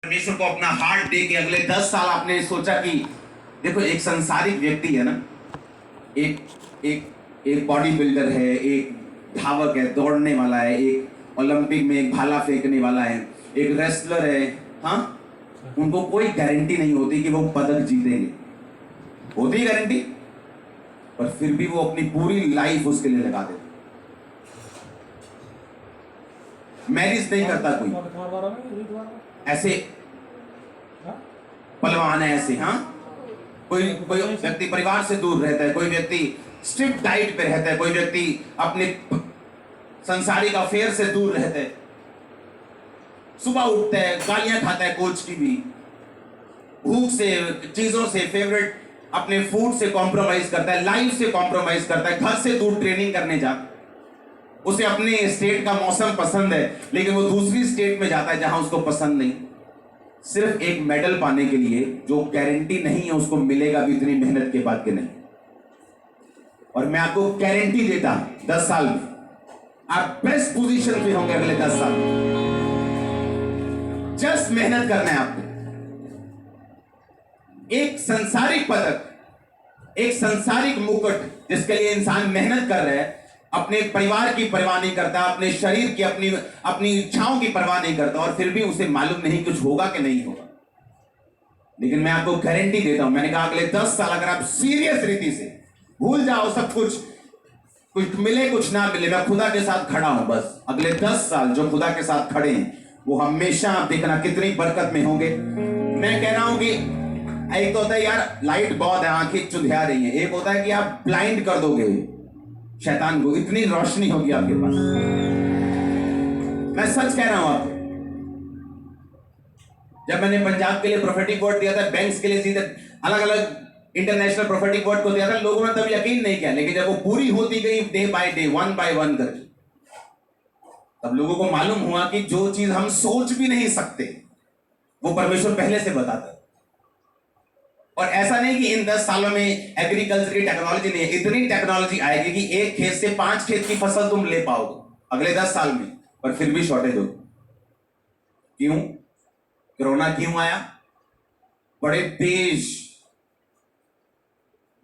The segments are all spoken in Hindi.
परमेश्वर को अपना हार्ट दे के अगले 10 साल आपने सोचा कि देखो, एक संसारिक व्यक्ति है ना, एक एक एक बॉडी बिल्डर है, एक धावक है, दौड़ने वाला है, एक ओलंपिक में एक भाला फेंकने वाला है, एक रेसलर है, हाँ, उनको कोई गारंटी नहीं होती कि वो पदक जीतेंगे। होती गारंटी, पर फिर भी वो अपनी पूरी लाइफ उसके लिए लगा देते। मैरिज नहीं करता कोई, ऐसे पहलवान है ऐसे, हाँ, कोई कोई व्यक्ति परिवार से दूर रहता है, कोई व्यक्ति स्ट्रिक्ट डाइट पे रहता है, कोई व्यक्ति अपने संसारिक अफेयर से दूर रहता है, सुबह उठता है, गालियां खाता है कोच की भी, भूख से, चीजों से, फेवरेट अपने फूड से कॉम्प्रोमाइज करता है, लाइफ से कॉम्प्रोमाइज करता है, घर से दूर ट्रेनिंग करने जाता है। उसे अपने स्टेट का मौसम पसंद है, लेकिन वो दूसरी स्टेट में जाता है जहां उसको पसंद नहीं, सिर्फ एक मेडल पाने के लिए, जो गारंटी नहीं है उसको मिलेगा भी इतनी मेहनत के बाद के नहीं। और मैं आपको गारंटी देता हूं 10 साल में आप बेस्ट पोजीशन पे होंगे अगले 10 साल में। जस्ट मेहनत करना है आपको। एक संसारिक पदक, एक संसारिक मुकुट जिसके लिए इंसान मेहनत कर रहा है, अपने परिवार की परवाह नहीं करता, अपने शरीर की, अपनी इच्छाओं की परवाह नहीं करता, और फिर भी उसे मालूम नहीं कुछ होगा कि नहीं होगा। लेकिन मैं आपको गारंटी देता हूं, मैंने कहा अगले 10 साल अगर आप सीरियस रीति से भूल जाओ सब कुछ, कुछ मिले कुछ ना मिले, मैं खुदा के साथ खड़ा हूं, बस अगले 10 साल जो खुदा के साथ खड़े हैं वो हमेशा आप देखना कितनी बरकत में होंगे। मैं कह रहा हूं कि एक तो होता है यार लाइट बहुत है, आंखें चुंधिया रही हैं, एक होता है कि आप ब्लाइंड कर दोगे शैतान को, इतनी रोशनी होगी आपके पास। मैं सच कह रहा हूं आपको। जब मैंने पंजाब के लिए प्रोफेटिक वर्ड दिया था, बैंक्स के लिए सीधे अलग अलग इंटरनेशनल प्रोफेटिक वर्ड को दिया था, लोगों ने तब यकीन नहीं किया, लेकिन जब वो पूरी होती गई day by day, one by one करके, तब लोगों को मालूम हुआ कि जो चीज हम सोच भी नहीं सकते वो परमेश्वर पहले से बताता है। और ऐसा नहीं कि इन 10 सालों में एग्रीकल्चर की टेक्नोलॉजी नहीं है, इतनी टेक्नोलॉजी आएगी कि एक खेत से 5 खेत की फसल तुम ले पाओगे अगले 10 साल में, पर फिर भी शॉर्टेज होगी। क्यों? कोरोना क्यों आया? बड़े तेज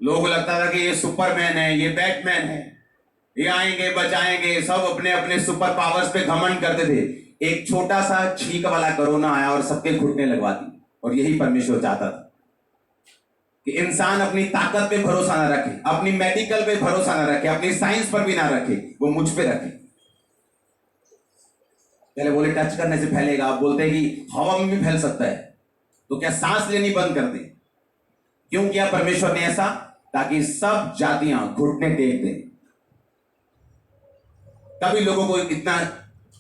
लोग लगता था कि ये सुपरमैन है, ये बैटमैन है, ये आएंगे बचाएंगे, सब अपने अपने सुपर पावर्स पे घमंड करते थे। एक छोटा सा छींक वाला कोरोना आया और सबके घुटने लगवा दी। और यही परमेश्वर चाहता था कि इंसान अपनी ताकत पे भरोसा ना रखे, अपनी मेडिकल पे भरोसा ना रखे, अपनी साइंस पर भी ना रखे, वो मुझ पे रखे। पहले बोले टच करने से फैलेगा, आप बोलते हैं कि हवा में भी फैल सकता है, तो क्या सांस लेनी बंद कर दें? क्यों किया परमेश्वर ने ऐसा? ताकि सब जातियां घुटने टेक दें। तभी लोगों को इतना,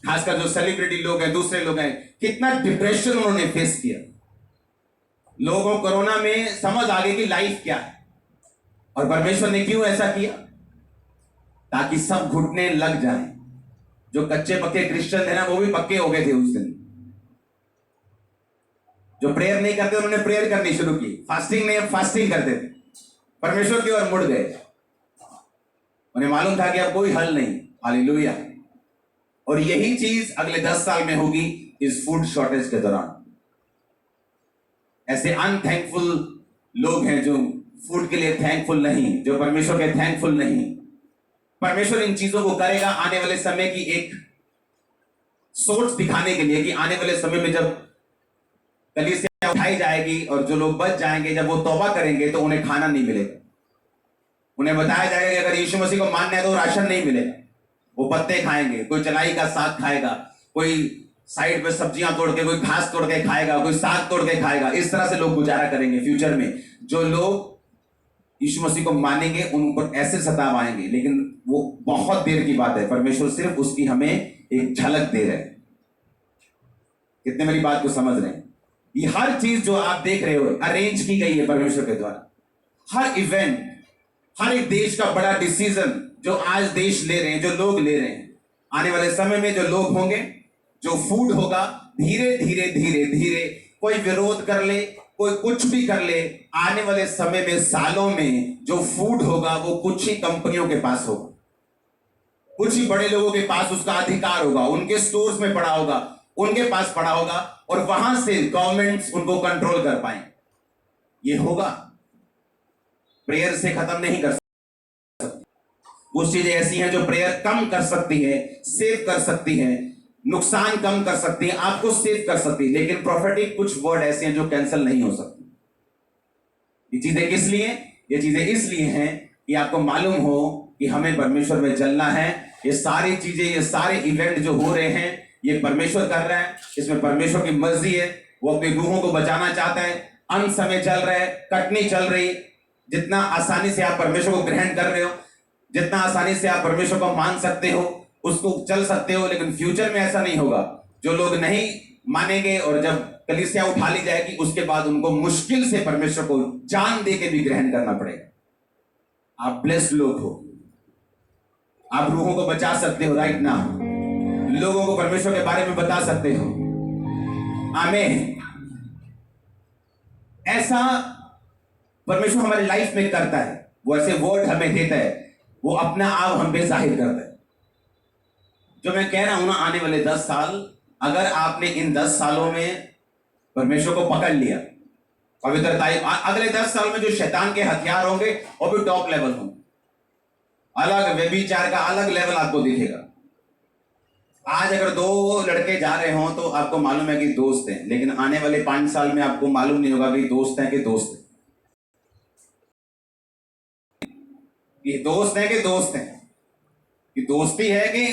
खासकर जो सेलिब्रिटी लोग हैं, दूसरे लोग हैं, कितना डिप्रेशन उन्होंने फेस किया। लोगों को कोरोना में समझ आ गई कि लाइफ क्या है। और परमेश्वर ने क्यों ऐसा किया? ताकि सब घुटने लग जाएं। जो कच्चे पक्के क्रिश्चियन थे ना, वो भी पक्के हो गए थे उस दिन। जो प्रेयर नहीं करते उन्होंने प्रेयर करनी शुरू की, फास्टिंग नहीं, फास्टिंग करते थे, परमेश्वर की ओर मुड़ गए। उन्हें मालूम था कि अब कोई हल नहीं। हालेलुया। और यही चीज अगले 10 साल में होगी इस फूड शॉर्टेज के दौरान। ऐसे अनथैंकफुल लोग हैं जो फूड के लिए थैंकफुल नहीं, जो परमेश्वर के थैंकफुल नहीं। परमेश्वर इन चीजों को करेगा आने वाले समय की एक सोच दिखाने के लिए, कि आने वाले समय में जब कलीसिया उठाई जाएगी और जो लोग बच जाएंगे, जब वो तौबा करेंगे तो उन्हें खाना नहीं मिलेगा। उन्हें बताया जाएगा कि अगर यीशु मसीह को मानना है तो राशन नहीं मिलेगा, वो पत्ते खाएंगे, कोई चलाई का साग खाएगा, कोई साइड पे सब्जियां तोड़ के, कोई घास तोड़ के खाएगा, कोई साग तोड़ के खाएगा। इस तरह से लोग गुजारा करेंगे फ्यूचर में। जो लोग यीशु मसीह को मानेंगे उन पर ऐसे सताव आएंगे, लेकिन वो बहुत देर की बात है। परमेश्वर सिर्फ उसकी हमें एक झलक दे रहे हैं। कितने मेरी बात को समझ रहे हैं? ये हर चीज जो आप देख रहे हो अरेंज की गई है परमेश्वर के द्वारा। हर इवेंट, हर एक देश का बड़ा डिसीजन जो आज देश ले रहे हैं, जो लोग ले रहे हैं, आने वाले समय में जो लोग होंगे, जो फूड होगा, धीरे धीरे धीरे धीरे कोई विरोध कर ले, कोई कुछ भी कर ले, आने वाले समय में, सालों में जो फूड होगा वो कुछ ही कंपनियों के पास होगा, कुछ ही बड़े लोगों के पास उसका अधिकार होगा, उनके स्टोर्स में पड़ा होगा। उनके पास पड़ा होगा और वहां से गवर्नमेंट्स उनको कंट्रोल कर पाए। ये होगा, प्रेयर से खत्म नहीं कर सकती। कुछ चीजें ऐसी हैं जो प्रेयर कम कर सकती है, सेव कर सकती है, नुकसान कम कर सकती है, आपको सेव कर सकती है, लेकिन प्रोफेटिक कुछ वर्ड ऐसे हैं जो कैंसिल नहीं हो सकते। ये चीजें किस लिए? ये चीजें इसलिए हैं कि आपको मालूम हो कि हमें परमेश्वर में चलना है। ये सारी चीजें, ये सारे इवेंट जो हो रहे हैं, ये परमेश्वर कर रहा है, इसमें परमेश्वर की मर्जी है। वो अपनी रूहों को बचाना चाहता है। अंत समय चल रहा है, कटनी चल रही। जितना आसानी से आप परमेश्वर को ग्रहण कर रहे हो, जितना आसानी से आप परमेश्वर को मान सकते हो, उसको चल सकते हो, लेकिन फ्यूचर में ऐसा नहीं होगा। जो लोग नहीं मानेंगे और जब कलीसिया उठा ली जाएगी, उसके बाद उनको मुश्किल से परमेश्वर को जान दे के भी ग्रहण करना पड़ेगा। आप ब्लेस्ड लोग हो, आप रूहों को बचा सकते हो राइट नाउ, लोगों को परमेश्वर के बारे में बता सकते हो। आमीन। ऐसा परमेश्वर हमारी लाइफ में करता है, वो ऐसे वर्ड हमें देता है, वो अपना आप हम पे जाहिर करता है। जो मैं कह रहा हूं ना, आने वाले 10 साल, अगर आपने इन 10 सालों में परमेश्वर को पकड़ लिया, पवित्रता, अगले 10 साल में जो शैतान के हथियार होंगे वो भी टॉप लेवल होंगे। अलग व्यभिचार का अलग लेवल आपको दिखेगा। आज अगर 2 लड़के जा रहे हो तो आपको मालूम है कि दोस्त हैं, लेकिन आने वाले 5 साल में आपको मालूम नहीं होगा कि दोस्त हैं कि दोस्त हैं। ये दोस्त हैं कि दोस्त हैं, कि दोस्ती है कि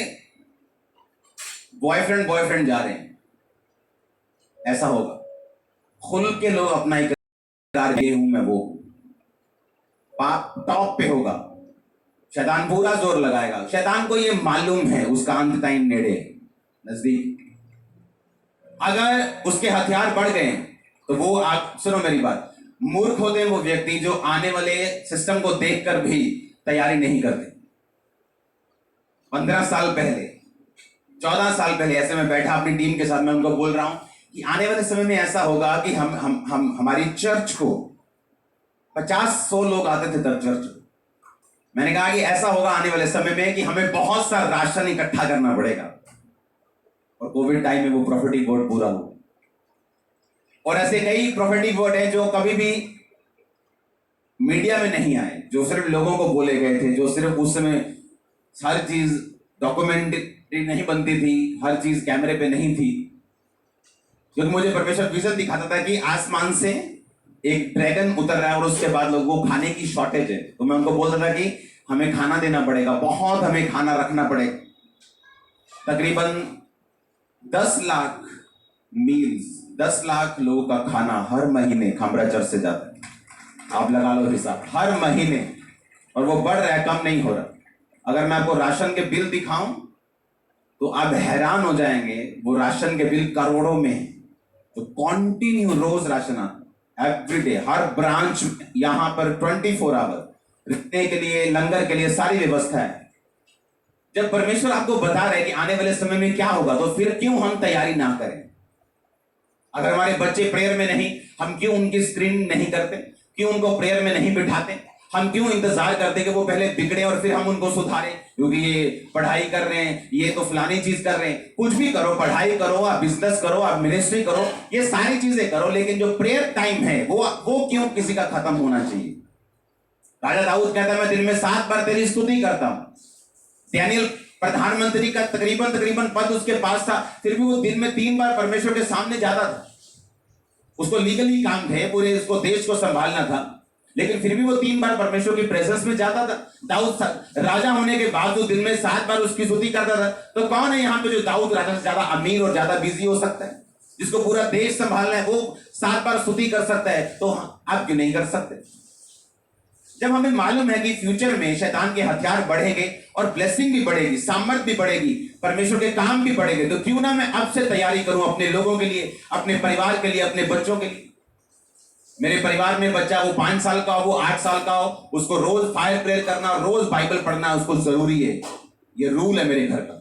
बॉयफ्रेंड जा रहे हैं, ऐसा होगा। खुल के लोग अपना इकरार, ये हूं मैं वो, पाप टॉप पे होगा। शैतान पूरा जोर लगाएगा। शैतान को ये मालूम है उसका अंत टाइम नेड़े, नजदीक। अगर उसके हथियार बढ़ गए तो वो, आप सुनो मेरी बात, मूर्ख होते हैं वो व्यक्ति जो आने वाले सिस्टम को देखकर भी तैयारी नहीं करते। 15 साल पहले, 14 साल पहले ऐसे में बैठा अपनी टीम के साथ, मैं उनको बोल रहा हूं कि आने वाले समय में ऐसा होगा कि हम हमारी चर्च को 50-100 लोग आते थे तब चर्च। मैंने कहा कि ऐसा होगा आने वाले समय में कि हमें बहुत सा राशन इकट्ठा करना पड़ेगा, और कोविड टाइम में वो प्रोफेटिक वर्ड पूरा हो। और ऐसे कई प्रोफेटिक वर्ड हैं जो कभी भी मीडिया में नहीं आए, जो सिर्फ लोगों को बोले गए थे, जो सिर्फ उस समय हर चीज डॉक्यूमेंट्री नहीं बनती थी, हर चीज कैमरे पे नहीं थी। क्योंकि मुझे परमेश्वर विजन दिखाता था कि आसमान से एक ड्रैगन उतर रहा है और उसके बाद लोगों को खाने की शॉर्टेज है, तो मैं उनको बोलता था कि हमें खाना देना पड़ेगा, बहुत हमें खाना रखना पड़ेगा। तकरीबन 10 लाख मील्स, 10 लाख लोगों का खाना हर महीने खामरा चर्च से जाता है। आप लगा लो हिसाब, हर महीने, और वो बढ़ रहा है, कम नहीं हो रहा। अगर मैं आपको राशन के बिल दिखाऊं तो आप हैरान हो जाएंगे। वो राशन के बिल करोड़ों में है, तो कॉन्टिन्यू रोज राशन आता है, एवरीडे, हर ब्रांच यहां पर 24 आवर रहने के लिए, लंगर के लिए सारी व्यवस्था है। जब परमेश्वर आपको बता रहे कि आने वाले समय में क्या होगा, तो फिर क्यों हम तैयारी ना करें? अगर हमारे बच्चे प्रेयर में नहीं, हम क्यों उनकी स्क्रीनिंग नहीं करते? क्यों उनको प्रेयर में नहीं बिठाते? हम क्यों इंतजार करते कि वो पहले बिगड़े और फिर हम उनको सुधारें? क्योंकि ये पढ़ाई कर रहे हैं, ये तो फलानी चीज कर रहे हैं। कुछ भी करो, पढ़ाई करो, आप बिजनेस करो, आप मिनिस्ट्री करो, ये सारी चीजें करो, लेकिन जो प्रेयर टाइम है वो क्यों किसी का खत्म होना चाहिए? राजा दाऊद कहता है, मैं दिन में 7 बार तेरी स्तुति करता हूं। डैनियल प्रधानमंत्री का तकरीबन पद उसके पास था, फिर भी वो दिन में 3 बार परमेश्वर के सामने जाता था। उसको लीगली काम थे, पूरे उसको देश को संभालना था, लेकिन फिर भी वो 3 बार परमेश्वर की प्रेजेंस में जाता था। दाऊद राजा होने के बाद जो दिन में 7 बार उसकी स्तुति करता था, तो कौन है यहाँ पे जो दाऊद राजा से ज्यादा अमीर और ज्यादा बिजी हो सकता है? जिसको पूरा देश संभालना है, वो 7 बार स्तुति कर सकता है, तो आप क्यों नहीं कर सकते? जब हमें मालूम है कि फ्यूचर में शैतान के हथियार बढ़ेंगे और ब्लेसिंग भी बढ़ेगी, सामर्थ भी बढ़ेगी, परमेश्वर के काम भी बढ़ेंगे, तो क्यों ना मैं अब से तैयारी करूं अपने लोगों के लिए, अपने परिवार के लिए, अपने बच्चों के लिए। मेरे परिवार में बच्चा, वो 5 साल का हो, वो 8 साल का हो, उसको रोज फायर प्रेयर करना, रोज बाइबल पढ़ना उसको जरूरी है। ये रूल है मेरे घर का।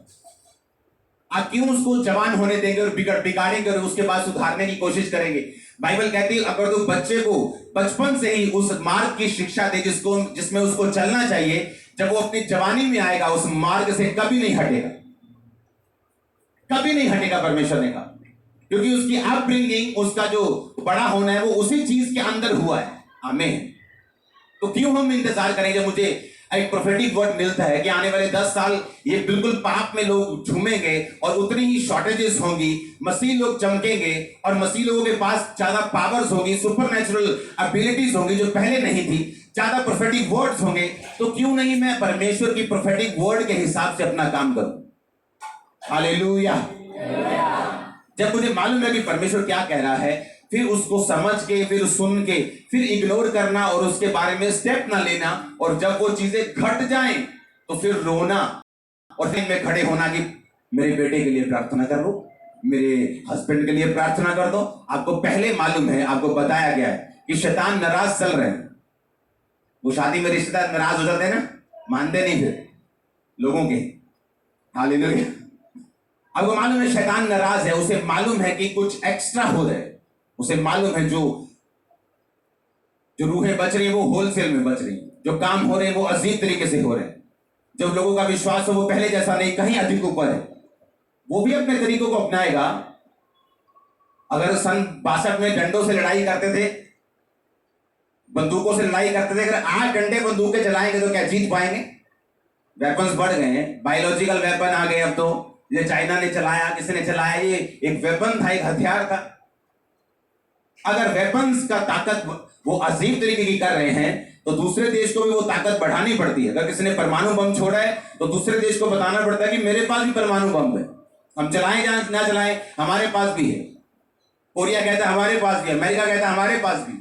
आप क्यों उसको जवान होने देंगे और बिगाड़ेंगे और उसके बाद सुधारने की कोशिश करेंगे? बाइबल कहती है, अगर तुम बच्चे को बचपन से ही उस मार्ग की शिक्षा दे जिसमें उसको चलना चाहिए, जब वो अपनी जवानी में आएगा उस मार्ग से कभी नहीं हटेगा। कभी नहीं हटेगा, परमेश्वर ने कहा, क्योंकि उसकी अपब्रिंगिंग, उसका जो बड़ा होना है वो उसी चीज के अंदर हुआ है। आमीन। तो क्यों हम इंतजार करें जब मुझे एक प्रोफेटिक वर्ड मिलता है कि आने वाले 10 साल ये बिल्कुल पाप में लोग झूमेंगे और उतनी ही शॉर्टेजेस होंगी, मसीह लोग चमकेंगे और मसीह लोगों के पास ज्यादा पावर्स होगी, सुपरनैचुरल एबिलिटीज होंगी जो पहले नहीं थी, ज्यादा प्रोफेटिक वर्ड्स होंगे, तो क्यों नहीं मैं परमेश्वर की प्रोफेटिक वर्ड के हिसाब से अपना काम करूं। हालेलुया। जब मुझे मालूम है कि परमेश्वर क्या कह रहा है, फिर उसको समझ के, फिर सुन के, फिर इग्नोर करना और उसके बारे में स्टेप ना लेना, और जब वो चीजें घट जाएं तो फिर रोना और दिन में खड़े होना कि मेरे बेटे के लिए प्रार्थना कर लो, मेरे हस्बैंड के लिए प्रार्थना कर दो। आपको पहले मालूम है, आपको बताया गया है कि शैतान नाराज चल रहे हैं। वो शादी में रिश्तेदार नाराज हो जाते हैं ना, मानते नहीं फिर लोगों के। हालेलुया। आपको मालूम है शैतान नाराज है, उसे मालूम है कि कुछ एक्स्ट्रा हो रहा है, उसे मालूम है जो रूहें बच रही हैं वो होलसेल में बच रही हैं, जो काम हो रहे हैं वो अजीब तरीके से हो रहे हैं, जो लोगों का विश्वास हो वो पहले जैसा नहीं, कहीं अधिक ऊपर है। वो भी अपने तरीकों को अपनाएगा। अगर सन 62 में डंडों से लड़ाई करते थे, बंदूकों से लड़ाई करते थे, अगर 8 डंडे बंदूकें चलाएंगे तो क्या जीत पाएंगे? वेपन्स बढ़ गए हैं, बायोलॉजिकल वेपन आ गए। अब तो ये चाइना ने चलाया, किसने चलाया, ये एक वेपन था, एक हथियार था। अगर वेपन्स का ताकत वो अजीब तरीके की कर रहे हैं तो दूसरे देश को भी वो ताकत बढ़ानी पड़ती है। अगर किसी ने परमाणु बम छोड़ा है तो दूसरे देश को बताना पड़ता है कि मेरे पास भी परमाणु बम है, हम चलाएं या ना चलाएं हमारे पास भी है। कोरिया कहता है हमारे पास भी है, अमेरिका कहता है हमारे पास भी।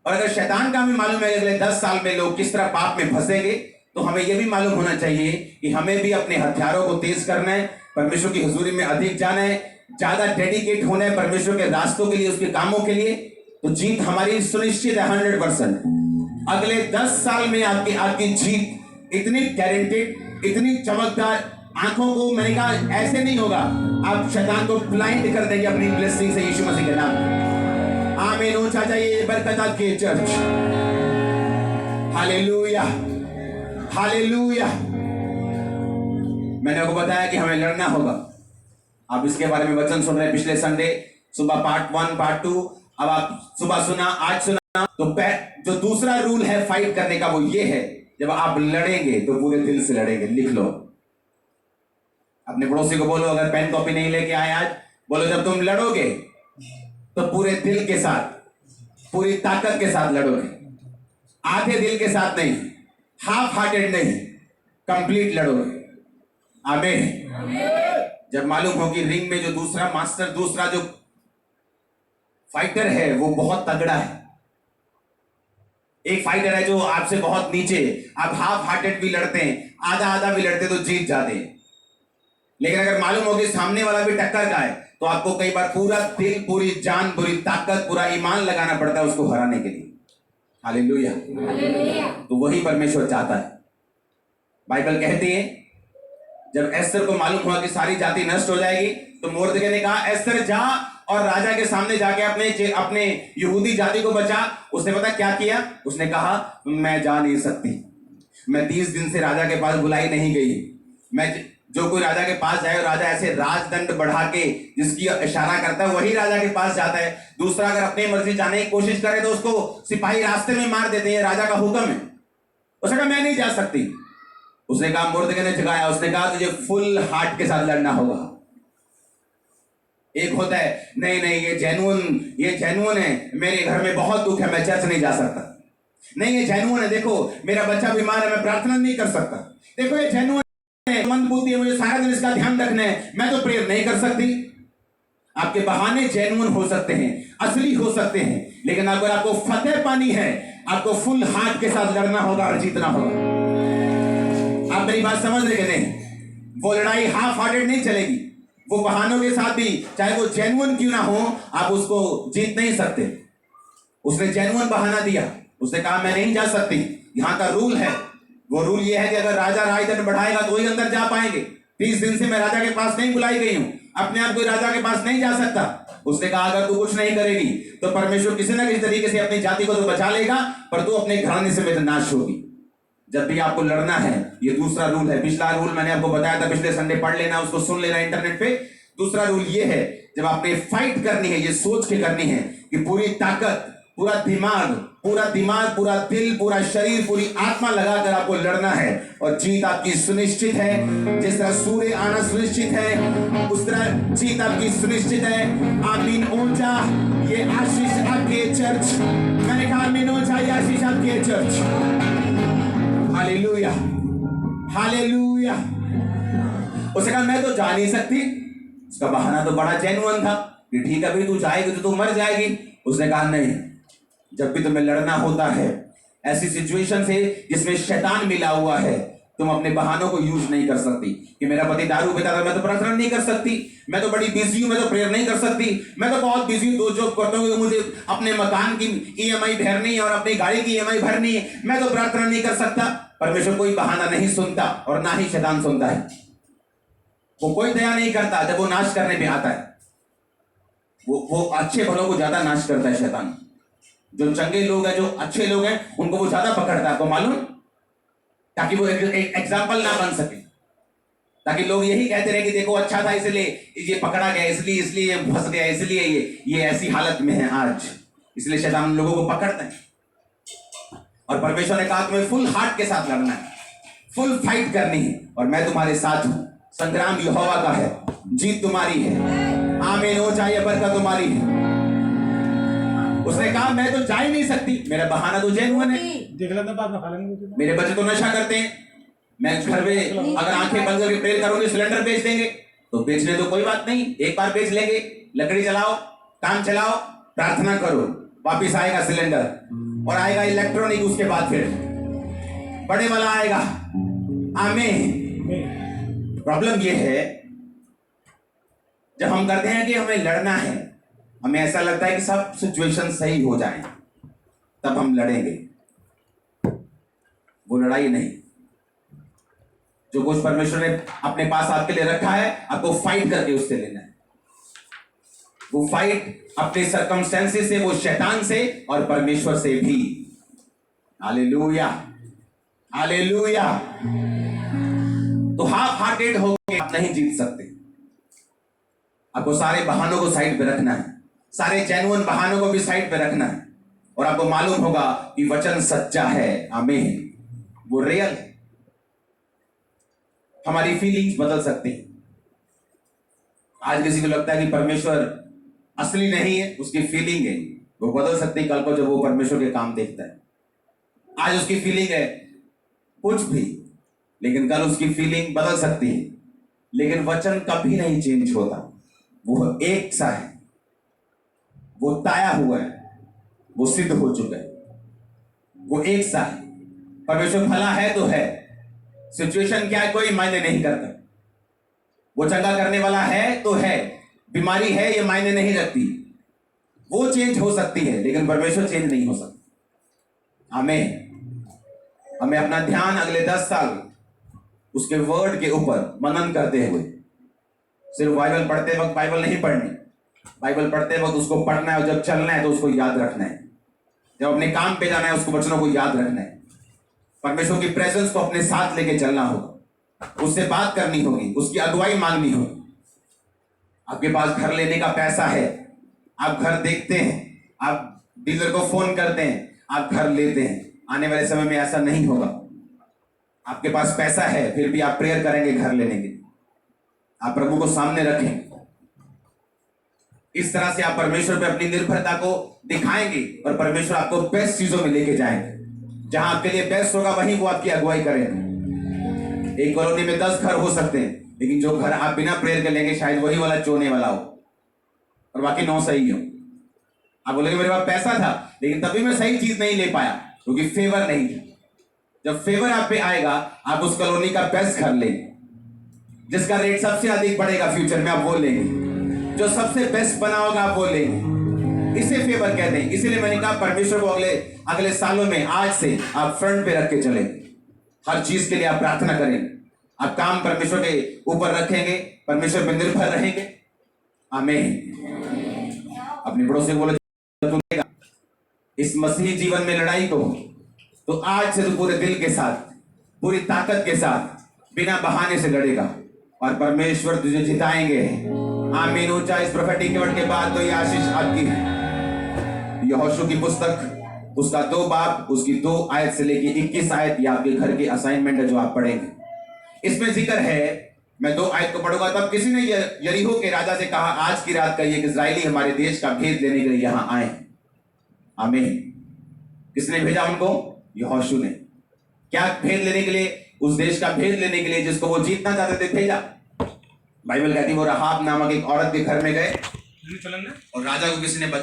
और अगर शैतान का हमें मालूम है अगले 10 साल में लोग किस तरह पाप में फंसेंगे, तो हमें यह भी मालूम होना चाहिए कि हमें भी अपने हथियारों को तेज करना है, परमेश्वर की हुजूरी में अधिक जाना है, ज्यादा डेडिकेट होना है परमेश्वर के रास्तों के लिए, उसके कामों के लिए। तो जीत हमारी सुनिश्चित है 100%। अगले 10 साल में आपकी जीत इतनी गारंटेड, इतनी चमकदार, आंखों को मैंने कहा ऐसे नहीं होगा, आप शैतान को ब्लाइंड कर देंगे अपनी ब्लेसिंग से, यीशु मसीह के नाम में। आमीन। ऊंचा जाइए बरकत के चर्च। Hallelujah, hallelujah. मैंने आपको बताया कि हमें लड़ना होगा। आप इसके बारे में वचन सुन रहे हैं पिछले संडे सुबह, पार्ट 1 पार्ट 2। अब आप सुबह सुना, आज सुना। तो जो दूसरा रूल है फाइट करने का वो ये है, जब आप लड़ेंगे तो पूरे दिल से लड़ेंगे। लिख लो, अपने पड़ोसी को बोलो, अगर पेन कॉपी नहीं लेके आए आज, बोलो जब तुम लड़ोगे तो पूरे दिल के साथ, पूरी ताकत के साथ लड़ोगे। आधे दिल के साथ नहीं, हाफ हार्टेड नहीं, कंप्लीट लड़ोगे। आमीन। जब मालूम हो कि रिंग में जो दूसरा मास्टर, दूसरा जो फाइटर है वो बहुत तगड़ा है, एक फाइटर है जो आपसे बहुत नीचे, आप हाफ हार्टेड भी लड़ते हैं, आधा आधा भी लड़ते तो जीत जाते हैं। लेकिन अगर मालूम हो कि सामने वाला भी टक्कर का है तो आपको कई बार पूरा दिल, पूरी जान, पूरी ताकत, पूरा ईमान लगाना पड़ता है उसको हराने के लिए। हालेलुया। तो वही परमेश्वर चाहता है। बाइबल कहती है जब एस्तर को मालूम हुआ कि सारी जाति नष्ट हो जाएगी तो मोर्दके ने कहा एस्तर जा और राजा के सामने जाके अपने यहूदी जाति को बचा। उसने पता क्या किया? उसने कहा मैं जा नहीं सकती, मैं 30 दिन से राजा के पास बुलाई नहीं गई। मैं जो कोई राजा के पास जाए, राजा ऐसे राजदंड बढ़ा के जिसकी इशारा करता है वही राजा के पास जाता है। दूसरा अगर अपनी मर्जी जाने की कोशिश करे तो उसको सिपाही रास्ते में मार देते हैं, राजा का हुक्म है। उसने कहा मैं नहीं जा सकती। उसने कहा, मुर्दके ने जगाया, उसने कहा तुझे फुल हार्ट के साथ लड़ना होगा। एक होता है नहीं नहीं ये जेन्युइन है, मेरे घर में बहुत दुख है, मैं चर्च नहीं जा सकता। नहीं ये जेन्युइन है, देखो मेरा बच्चा बीमार है, मैं प्रार्थना नहीं कर सकता। देखो ये जेन्युइन है, मंदबुद्धि है, मुझे सारा दिन इसका ध्यान रखना है, मैं तो प्रेयर नहीं कर सकती। आपके बहाने जेन्युइन हो सकते हैं, असली हो सकते हैं, लेकिन अगर आपको फतेह पानी है, आपको फुल हार्ट के साथ लड़ना होगा और जीतना होगा। आप मेरी बात समझ रहे कि नहीं? वो लड़ाई हाफ हार्टेड नहीं चलेगी। वो बहानों के साथ भी, चाहे वो जेन्युइन क्यों ना हो, आप उसको जीत नहीं सकते। उसने जेन्युइन बहाना दिया, उसने कहा मैं नहीं जा सकती। यहां का रूल है, वो रूल ये है कि अगर राजा राजदंड बढ़ाएगा तो ही अंदर जा पाएंगे। 30 दिन से मैं राजा के पास नहीं बुलाई गई हूं, अपने आप कोई राजा के पास नहीं जा सकता। उसने कहा अगर तू कुछ नहीं करेगी तो परमेश्वर किसी ना किसी तरीके से अपनी जाति को तो बचा लेगा, पर तू अपने घराने से नाश होगी। जब भी आपको लड़ना है, ये दूसरा रूल है। पिछला रूल मैंने आपको बताया था, पिछले संडे पढ़ लेना, उसको सुन लेना इंटरनेट पे। दूसरा रूल ये है, जब आपने फाइट करनी है, ये सोच के करनी है कि पूरी ताकत, पूरा दिमाग, पूरा दिल, पूरा शरीर, पूरी आत्मा लगाकर आपको लड़ना है और जीत आपकी सुनिश्चित है। जिस तरह सूर्य आना सुनिश्चित है, उस तरह जीत आपकी सुनिश्चित है। आमीन ऊंचा, ये आशीष आपके चर्च। मैंने कहा आमीन ऊंचा, ये आशीष आपके चर्च। Hallelujah, hallelujah. उसने कहा मैं तो जा नहीं सकती। उसका बहाना तो बड़ा जेन्युइन था कि ठीक है भाई, तू जाएगी तो तू मर जाएगी। उसने कहा नहीं, जब भी तुम्हें लड़ना होता है ऐसी सिचुएशन से जिसमें शैतान मिला हुआ है, तुम अपने बहानों को यूज नहीं कर सकती कि मेरा पति दारू पीता था, मैं तो प्रार्थना नहीं कर सकती, मैं तो बड़ी बिजी हूं, मैं तो प्रेयर नहीं कर सकती, मैं तो बहुत बिजी हूं, दो जॉब करता हूं, मुझे अपने मकान की ईएमआई भरनी है और अपनी गाड़ी की ईएमआई भरनी है, मैं तो प्रार्थना नहीं कर सकता। परमेश्वर कोई बहाना नहीं सुनता और ना ही शैतान सुनता है। वो कोई दया नहीं करता जब वो नाश करने पे आता है। वो अच्छे भलों को ज्यादा नाश करता है शैतान। जो चंगे लोग हैं, जो अच्छे लोग हैं, उनको वो ज्यादा पकड़ता है, आपको मालूम, ताकि वो एक एग्जाम्पल ना बन सके, ताकि लोग यही कहते रहे कि देखो अच्छा था इसलिए ये पकड़ा गया, इसलिए फंस गया, इसलिए ये ऐसी हालत में है आज। इसलिए शैतान उन लोगों को पकड़ता है। और परमेश्वर ने कहा तुम्हें फुल हार्ट के साथ लड़ना है, फुल फाइट करनी है और मैं तुम्हारे साथ हूं। संग्राम यहोवा का है, जीत तुम्हारी है। आमीन हो, चाहे बरकत तुम्हारी है। उसने कहा मैं तो जा ही नहीं सकती, मेरा बहाना तो जेन्युइन है। मेरे बच्चे तो नशा करते हैं, मैं घर में अगर आंखें बंद करके प्रेयर करूंगी सिलेंडर बेच देंगे, तो बेचने तो कोई बात नहीं, एक बार बेच लेंगे, लकड़ी जलाओ, काम चलाओ, प्रार्थना करो, वापिस आएगा सिलेंडर और आएगा इलेक्ट्रॉनिक, उसके बाद फिर बड़े वाला आएगा। आमीन। प्रॉब्लम यह है जब हम करते हैं कि हमें लड़ना है, हमें ऐसा लगता है कि सब सिचुएशन सही हो जाए तब हम लड़ेंगे। वो लड़ाई नहीं। जो कुछ परमेश्वर ने अपने पास आपके लिए रखा है, आपको फाइट करके उससे लेना है। वो फाइट अपने सर्कमस्टेंसेस से, वो शैतान से और परमेश्वर से भी। Hallelujah, hallelujah. तो हाफ हार्टेड होकर आप नहीं जीत सकते। आपको सारे बहानों को साइड पे रखना है, सारे जेन्युइन बहानों को भी साइड पे रखना है और आपको मालूम होगा कि वचन सच्चा है। आमीन। वो रियल है। हमारी फीलिंग्स बदल सकती हैं। आज किसी को लगता है कि परमेश्वर असली नहीं है, उसकी फीलिंग है, वो बदल सकती है कल को जब वो परमेश्वर के काम देखता है। आज उसकी फीलिंग है कुछ भी, लेकिन कल उसकी फीलिंग बदल सकती है। लेकिन वचन कभी नहीं चेंज होता, वो एक सा है, वो ताया हुआ है, वो सिद्ध हो चुका है, वो एक सा है। परमेश्वर भला है तो है, सिचुएशन क्या है कोई मायने नहीं करता। वो चंगा करने वाला है तो है, बीमारी है ये मायने नहीं रखती। वो चेंज हो सकती है लेकिन परमेश्वर चेंज नहीं हो सकता। हमें अपना ध्यान अगले 10 साल उसके वर्ड के ऊपर मनन करते हुए, सिर्फ बाइबल पढ़ते वक्त बाइबल नहीं पढ़नी, बाइबल पढ़ते वक्त उसको पढ़ना है और जब चलना है तो उसको याद रखना है, जब अपने काम पे जाना है उसको वचनों को याद रखना है। परमेश्वर की प्रेजेंस को अपने साथ लेके चलना होगा, उससे बात करनी होगी, उसकी अगुवाई मांगनी होगी। आपके पास घर लेने का पैसा है, आप घर देखते हैं, आप डीलर को फोन करते हैं, आप घर लेते हैं। आने वाले समय में ऐसा नहीं होगा। आपके पास पैसा है फिर भी आप प्रेयर करेंगे घर लेने के, आप प्रभु को सामने रखें। इस तरह से आप परमेश्वर पे अपनी निर्भरता को दिखाएंगे और परमेश्वर आपको बेस्ट चीजों में लेके जाएंगे। जहां आपके लिए बेस्ट होगा वहीं वो आपकी अगुवाई करेंगे। एक कॉलोनी में 10 घर हो सकते हैं, लेकिन जो घर आप बिना प्रेयर के लेंगे शायद वही वाला चोने वाला हो और बाकी 9 सही हो। आप बोलेंगे मेरे पास पैसा था लेकिन तभी मैं सही चीज नहीं ले पाया क्योंकि फेवर नहीं था। जब फेवर आप पे आएगा आप उस कॉलोनी का बेस्ट घर लेंगे, जिसका रेट सबसे अधिक बढ़ेगा फ्यूचर में आप वो लेंगे, जो सबसे बेस्ट बना होगा आप वो लेंगे। इसे फेवर कहते हैं। इसीलिए मैंने कहा परमेश्वर को अगले सालों में आज से आप फ्रंट पे रख के चलें। हर चीज के लिए आप प्रार्थना करेंगे, आप काम परमेश्वर के ऊपर रखेंगे, परमेश्वर पे निर्भर रहेंगे। आमीन। अपने पड़ोसी को बोले इस मसीही जीवन में लड़ाई को तो आज से तो पूरे दिल के साथ पूरी ताकत के साथ बिना बहाने से लड़ेगा और परमेश्वर तुझे जिताएंगे। आमीन। ऊंचा इस प्रोफेटिक वर्ड के बाद तो ये आशीष आपकी है। यहोशू की पुस्तक उसका 2 बाब उसकी 2 आयत से लेके 21 आयत ये आपके घर के असाइनमेंट है जो आप पढ़ेंगे। इसमें जिक्र है, मैं 2 आयत को पढ़ूंगा। तब किसी ने यरीहो के राजा से कहा, आज की रात का ये इजरायली हमारे देश का भेद लेने के लिए यहां आए। आमीन। किसने भेजा उनको? यहोशू ने। क्या भेद लेने के लिए? उस देश का भेद लेने के लिए जिसको वो जीतना चाहते थे भेजा। बाइबल कहती है वो रहाब नामक एक औरत के घर में गए और राजा को किसी ने बताया